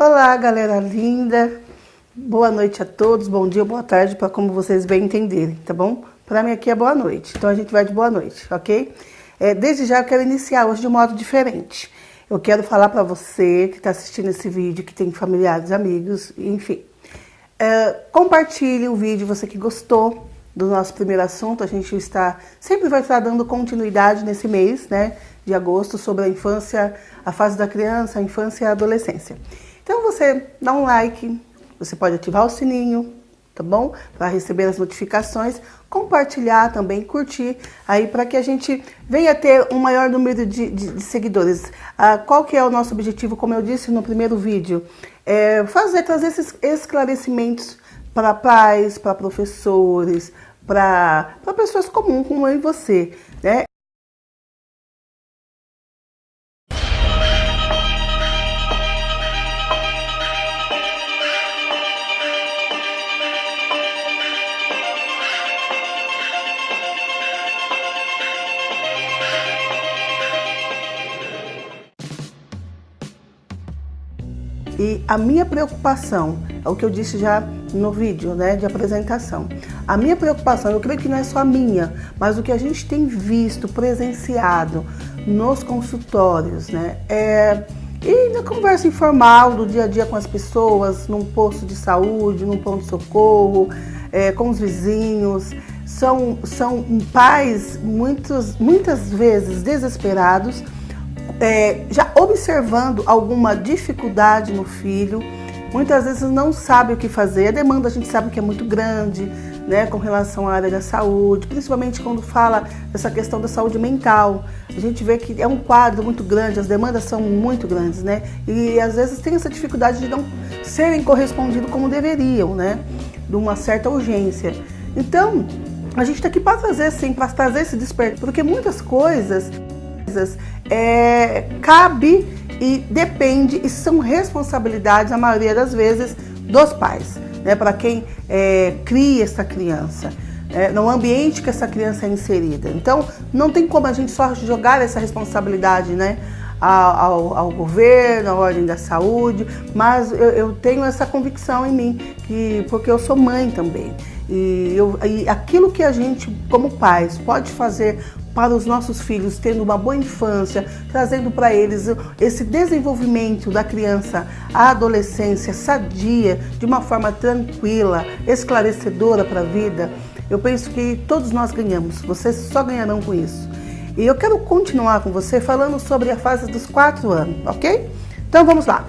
Olá, galera linda. Boa noite a todos, bom dia, boa tarde, para como vocês bem entenderem, tá bom? Para mim aqui é boa noite, então a gente vai de boa noite, ok? Desde já eu quero iniciar hoje de um modo diferente. Eu quero falar para você que está assistindo esse vídeo, que tem familiares, amigos, enfim. Compartilhe o vídeo, você que gostou do nosso primeiro assunto. A gente sempre vai estar dando continuidade nesse mês, né, de agosto, sobre a infância, a fase da criança, a infância e a adolescência. Então você dá um like, você pode ativar o sininho, tá bom? Para receber as notificações, compartilhar também, curtir aí para que a gente venha ter um maior número de seguidores. Qual que é o nosso objetivo? Como eu disse no primeiro vídeo, trazer esses esclarecimentos para pais, para professores, para pessoas comuns como eu e você, né? E a minha preocupação, é o que eu disse já no vídeo, né, de apresentação. A minha preocupação, eu creio que não é só a minha, mas o que a gente tem visto, presenciado nos consultórios, né, e na conversa informal do dia a dia com as pessoas, num posto de saúde, num pronto-socorro, com os vizinhos, são pais muitas vezes desesperados, já observando alguma dificuldade no filho, muitas vezes não sabe o que fazer. A demanda a gente sabe que é muito grande, né, com relação à área da saúde, principalmente quando fala dessa questão da saúde mental. A gente vê que é um quadro muito grande, as demandas são muito grandes, né, e às vezes tem essa dificuldade de não serem correspondidos como deveriam, né, de uma certa urgência. Então, a gente está aqui para trazer, sim, para trazer esse despertar, porque muitas coisas cabe e depende e são responsabilidades, a maioria das vezes, dos pais, né, para quem cria essa criança, no ambiente que essa criança é inserida. Então, não tem como a gente só jogar essa responsabilidade, né, ao governo, à ordem da saúde, mas eu tenho essa convicção em mim, porque eu sou mãe também. E aquilo que a gente, como pais, pode fazer para os nossos filhos, tendo uma boa infância, trazendo para eles esse desenvolvimento da criança, a adolescência sadia, de uma forma tranquila, esclarecedora para a vida, eu penso que todos nós ganhamos, vocês só ganharão com isso. E eu quero continuar com você falando sobre a fase dos 4 anos, ok? Então vamos lá.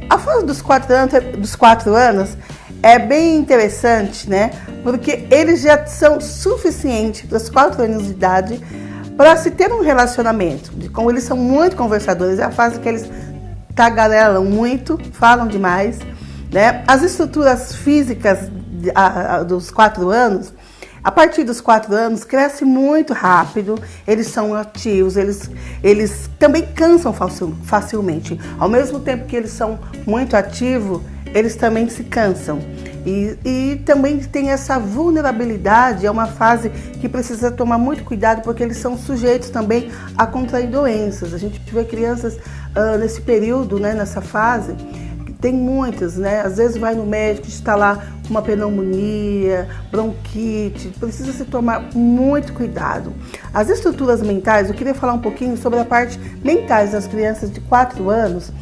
A fase dos 4 anos é bem interessante, né? Porque eles já são suficientes, dos 4 anos de idade, para se ter um relacionamento. Como eles são muito conversadores, é a fase que eles tagarelam muito, falam demais, né? As estruturas físicas dos 4 anos, a partir dos 4 anos, cresce muito rápido, eles são ativos, eles também cansam facilmente. Ao mesmo tempo que eles são muito ativos, eles também se cansam. E também tem essa vulnerabilidade, é uma fase que precisa tomar muito cuidado, porque eles são sujeitos também a contrair doenças. A gente vê crianças nesse período, né, nessa fase, tem muitas, né? Às vezes vai no médico, está lá uma pneumonia, bronquite, precisa se tomar muito cuidado. As estruturas mentais, eu queria falar um pouquinho sobre a parte mentais das crianças de 4 anos,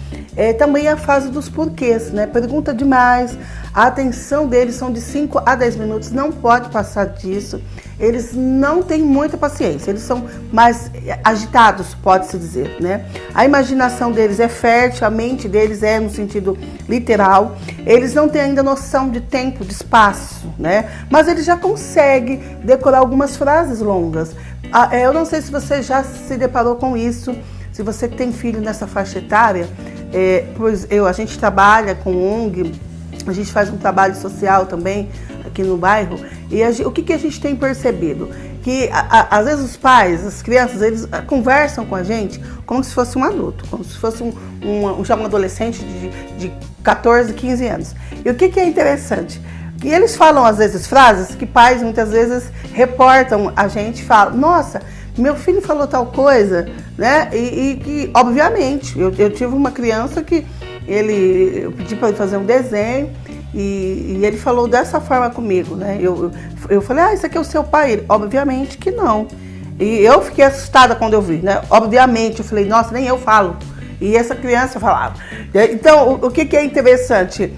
também a fase dos porquês, né? Pergunta demais, a atenção deles são de 5 a 10 minutos, não pode passar disso. Eles não têm muita paciência, eles são mais agitados, pode-se dizer, né? A imaginação deles é fértil, a mente deles é no sentido literal. Eles não têm ainda noção de tempo, de espaço, né? Mas eles já conseguem decorar algumas frases longas. Eu não sei se você já se deparou com isso, se você tem filho nessa faixa etária, pois a gente trabalha com ONG, a gente faz um trabalho social também aqui no bairro, e o que a gente tem percebido? Que às vezes os pais, as crianças, eles conversam com a gente como se fosse um adulto, como se fosse um adolescente de 14, 15 anos. E o que é interessante? Que eles falam às vezes frases que pais muitas vezes reportam a gente, falam, nossa, meu filho falou tal coisa, né? E que, obviamente, eu tive uma criança que eu pedi para ele fazer um desenho e ele falou dessa forma comigo, né? Eu falei, isso aqui é o seu pai? Ele, obviamente que não. E eu fiquei assustada quando eu vi, né? Obviamente, eu falei, nossa, nem eu falo. E essa criança falava. Então, o que é interessante?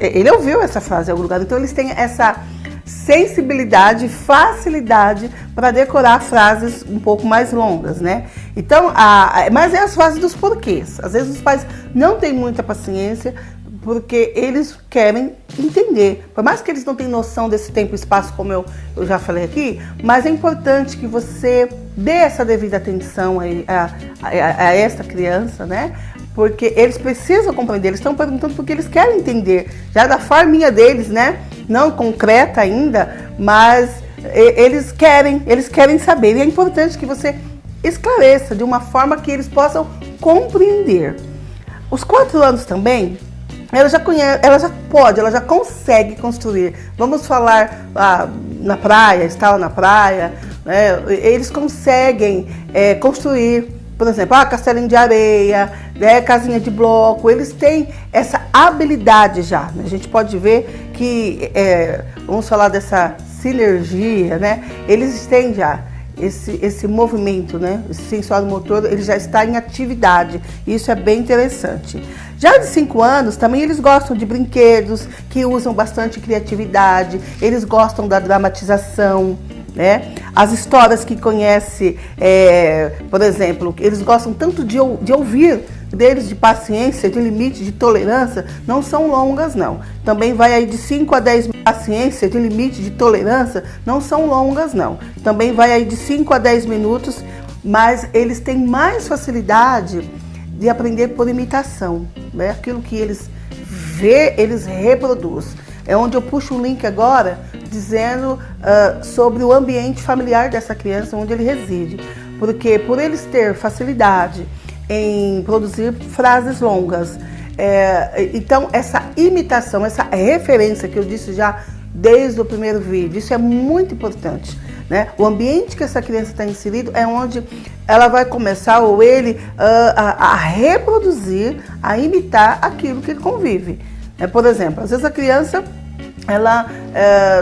Ele ouviu essa frase em algum lugar. Então, eles têm essa sensibilidade, facilidade para decorar frases um pouco mais longas, né? Então, mas é as frases dos porquês. Às vezes os pais não têm muita paciência porque eles querem entender. Por mais que eles não tenham noção desse tempo e espaço, como eu já falei aqui, mas é importante que você dê essa devida atenção a essa criança, né? Porque eles precisam compreender, eles estão perguntando porque eles querem entender, já da forminha deles, né? Não concreta ainda, mas eles querem saber. E é importante que você esclareça de uma forma que eles possam compreender. Os 4 anos também, ela já conhece, ela já consegue construir. Vamos falar na praia, estar na praia, né? Eles conseguem construir, por exemplo, castelinho de areia, né, casinha de bloco. Eles têm essa habilidade já, né? A gente pode ver que, vamos falar dessa sinergia, né? Eles têm já esse movimento, né? Esse sensório motor, ele já está em atividade. Isso é bem interessante. Já de 5 anos, também eles gostam de brinquedos que usam bastante criatividade, eles gostam da dramatização, né? As histórias que conhece, por exemplo, eles gostam tanto de ouvir deles, de paciência, de limite, de tolerância, não são longas, não. Também vai aí de 5 a 10 paciência, de limite, de tolerância, não são longas, não. Também vai aí de 5 a 10 minutos, mas eles têm mais facilidade de aprender por imitação, né? Aquilo que eles vê, eles reproduzem. É onde eu puxo um link agora, dizendo sobre o ambiente familiar dessa criança, onde ele reside. Porque por eles ter facilidade em produzir frases longas, então essa imitação, essa referência que eu disse já desde o primeiro vídeo, isso é muito importante, né? O ambiente que essa criança está inserido é onde ela vai começar, ou ele, a reproduzir, a imitar aquilo que ele convive. Por exemplo, às vezes a criança,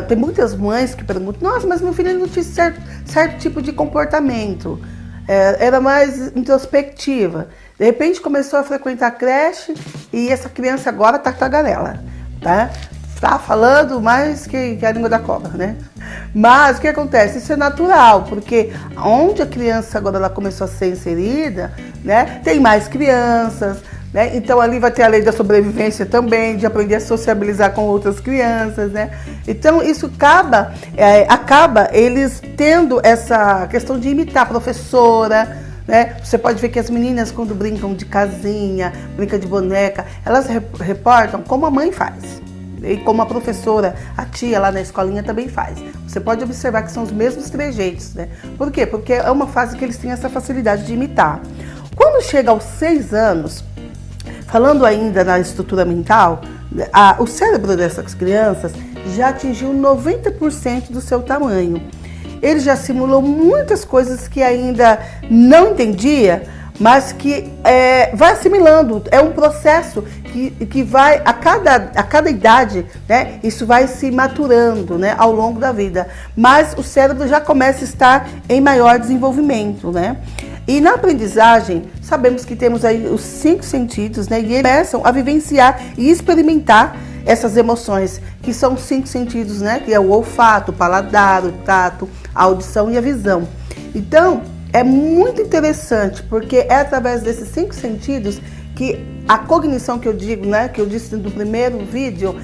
tem muitas mães que perguntam, nossa, mas meu filho não tinha certo tipo de comportamento, era mais introspectiva. De repente começou a frequentar a creche e essa criança agora tá tagarela, tá? Tá falando mais que a língua da cobra, né? Mas o que acontece? Isso é natural, porque onde a criança agora ela começou a ser inserida, né? Tem mais crianças, né? Então ali vai ter a lei da sobrevivência também, de aprender a sociabilizar com outras crianças, né? Então isso acaba eles tendo essa questão de imitar a professora, né? Você pode ver que as meninas, quando brincam de casinha, brincam de boneca, elas reportam como a mãe faz. E como a professora, a tia lá na escolinha também faz. Você pode observar que são os mesmos trejeitos, né? Por quê? Porque é uma fase que eles têm essa facilidade de imitar. Quando chega aos 6 anos, falando ainda na estrutura mental, o cérebro dessas crianças já atingiu 90% do seu tamanho. Ele já simulou muitas coisas que ainda não entendia, mas que vai assimilando. É um processo que vai, a cada idade, né, isso vai se maturando, né, ao longo da vida. Mas o cérebro já começa a estar em maior desenvolvimento, né? E na aprendizagem, sabemos que temos aí os 5 sentidos, né, e eles começam a vivenciar e experimentar essas emoções, que são 5 sentidos, né, que é o olfato, o paladar, o tato, a audição e a visão. Então, é muito interessante, porque é através desses 5 sentidos que a cognição que eu digo, né, que eu disse no primeiro vídeo,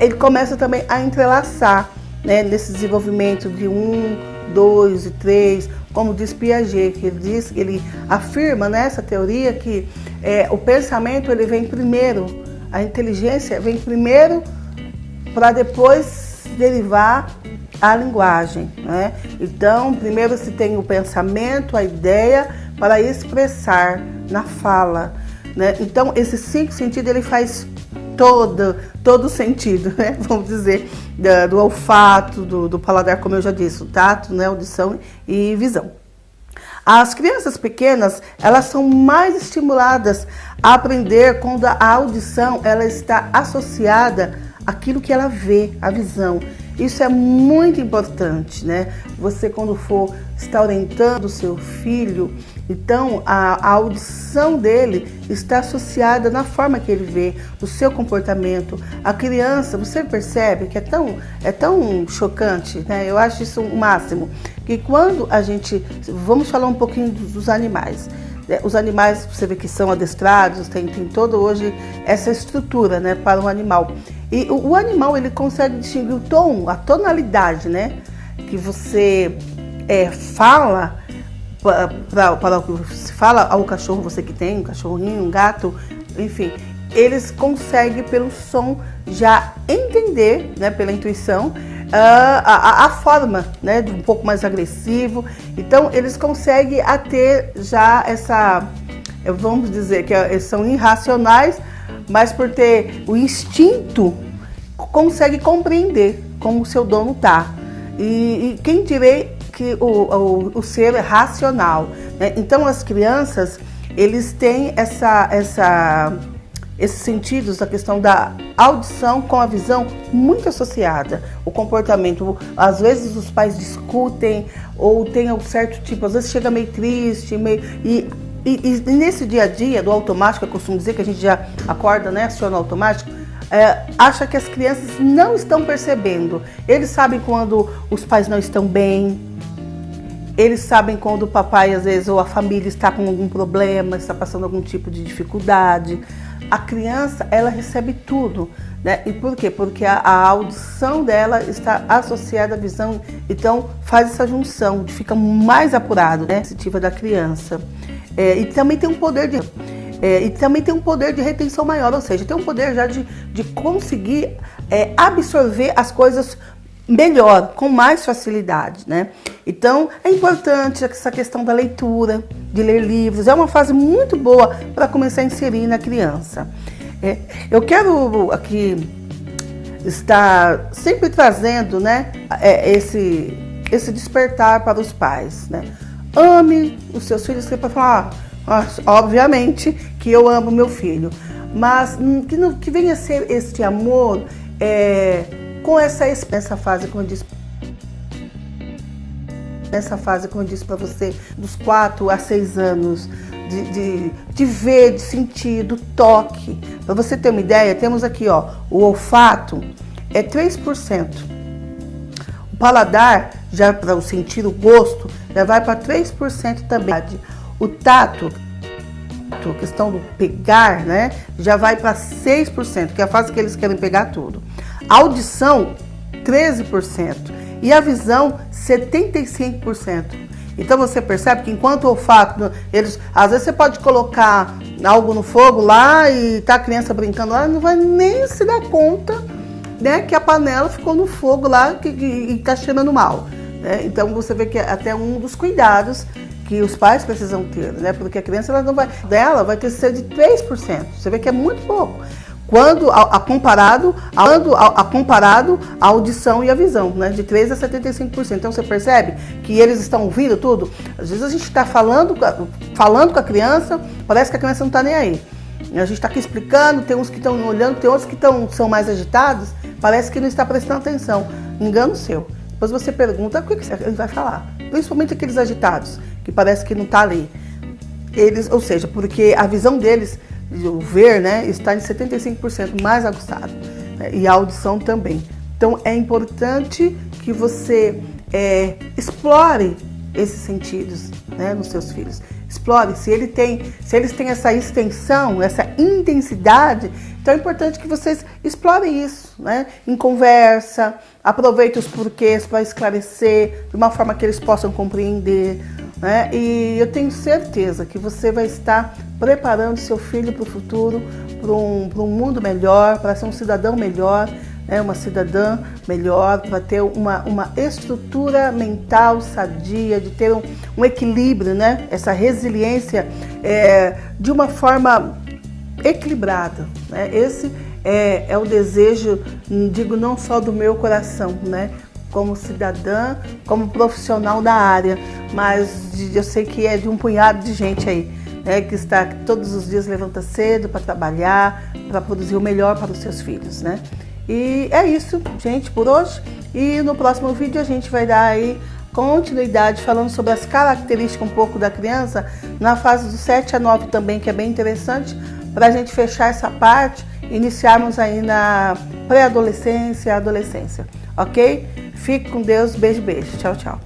ele começa também a entrelaçar, né, nesse desenvolvimento de 1, 2 e 3, como diz Piaget, que ele afirma nessa teoria que o pensamento ele vem primeiro, a inteligência vem primeiro para depois derivar a linguagem, né? Então, primeiro se tem o pensamento, a ideia, para expressar na fala, né? Então, esses 5 sentidos, ele faz todo sentido, né? Vamos dizer, do olfato, do paladar, como eu já disse, o tato, né? Audição e visão. As crianças pequenas, elas são mais estimuladas a aprender quando a audição ela está associada àquilo que ela vê, a visão. Isso é muito importante, né? Você quando for estar orientando o seu filho, então a audição dele está associada na forma que ele vê, no seu comportamento. A criança, você percebe que é tão chocante, né? Eu acho isso o máximo, que quando a gente, vamos falar um pouquinho dos animais. Os animais, você vê que são adestrados, tem todo hoje essa estrutura, né, para um animal. E o animal, ele consegue distinguir o tom, a tonalidade, né, que você fala para o que você fala ao cachorro, você que tem um cachorrinho, um gato, enfim, eles conseguem pelo som já entender, né, pela intuição, a forma, né, de um pouco mais agressivo. Então eles conseguem ter já essa, vamos dizer que eles são irracionais, mas por ter o instinto, consegue compreender como o seu dono está. E quem direi que o ser é racional, né? Então as crianças, eles têm esses sentidos, a questão da audição com a visão muito associada. O comportamento, às vezes os pais discutem ou tem um certo tipo, às vezes chega meio triste, e nesse dia a dia do automático, eu costumo dizer que a gente já acorda, né, aciona o automático, acha que as crianças não estão percebendo. Eles sabem quando os pais não estão bem, eles sabem quando o papai, às vezes, ou a família está com algum problema, está passando algum tipo de dificuldade. A criança, ela recebe tudo, né? E por quê? Porque a audição dela está associada à visão, então faz essa junção, fica mais apurado, né? A sensitiva da criança. E também tem um poder de retenção maior, ou seja, tem um poder já de conseguir absorver as coisas melhor, com mais facilidade, né? Então, é importante essa questão da leitura, de ler livros. É uma fase muito boa para começar a inserir na criança. Eu quero aqui estar sempre trazendo, né, esse despertar para os pais, né? Ame os seus filhos, você pode falar, obviamente que eu amo meu filho, mas que venha a ser este amor com essa fase, como eu disse, para você, dos 4 a 6 anos, de ver, de sentir, do toque. Para você ter uma ideia, temos aqui, ó, o olfato é 3%. O paladar, já para sentir o gosto, já vai para 3% também. O tato, a questão do pegar, né, já vai para 6%, que é a fase que eles querem pegar tudo. A audição, 13%. E a visão, 75%. Então você percebe que enquanto o olfato, às vezes você pode colocar algo no fogo lá e tá a criança brincando lá, não vai nem se dar conta, né, que a panela ficou no fogo lá e tá cheirando mal, né? Então você vê que é até um dos cuidados que os pais precisam ter, né? Porque a criança vai ter cerca de 3%. Você vê que é muito pouco. Quando comparado a audição e a visão, né, de 3% a 75%. Então você percebe que eles estão ouvindo tudo. Às vezes a gente está falando com a criança, parece que a criança não está nem aí. A gente está aqui explicando, tem uns que estão olhando, tem outros que são mais agitados, parece que não está prestando atenção. Engano seu. Depois você pergunta, o que ele vai falar? Principalmente aqueles agitados, que parece que não está ali. Ou seja, porque a visão deles, o ver, né, está em 75% mais aguçado, né, e a audição também. Então é importante que você explore esses sentidos, né, nos seus filhos. Explore, se eles têm essa extensão, essa intensidade, então é importante que vocês explorem isso, né, em conversa, aproveitem os porquês para esclarecer de uma forma que eles possam compreender, né? E eu tenho certeza que você vai estar preparando seu filho para o futuro, para um mundo melhor, para ser um cidadão melhor, né? Uma cidadã melhor, para ter uma estrutura mental sadia, de ter um equilíbrio, né? Essa resiliência de uma forma equilibrada, né? Esse é o desejo, digo, não só do meu coração, né? como cidadã, como profissional da área, mas eu sei que é de um punhado de gente aí, né, que está todos os dias levanta cedo para trabalhar, para produzir o melhor para os seus filhos, né? E é isso, gente, por hoje. E no próximo vídeo a gente vai dar aí continuidade falando sobre as características um pouco da criança na fase dos 7 a 9 também, que é bem interessante, para a gente fechar essa parte e iniciarmos aí na pré-adolescência e adolescência, ok? Fique com Deus, beijo, beijo, tchau, tchau.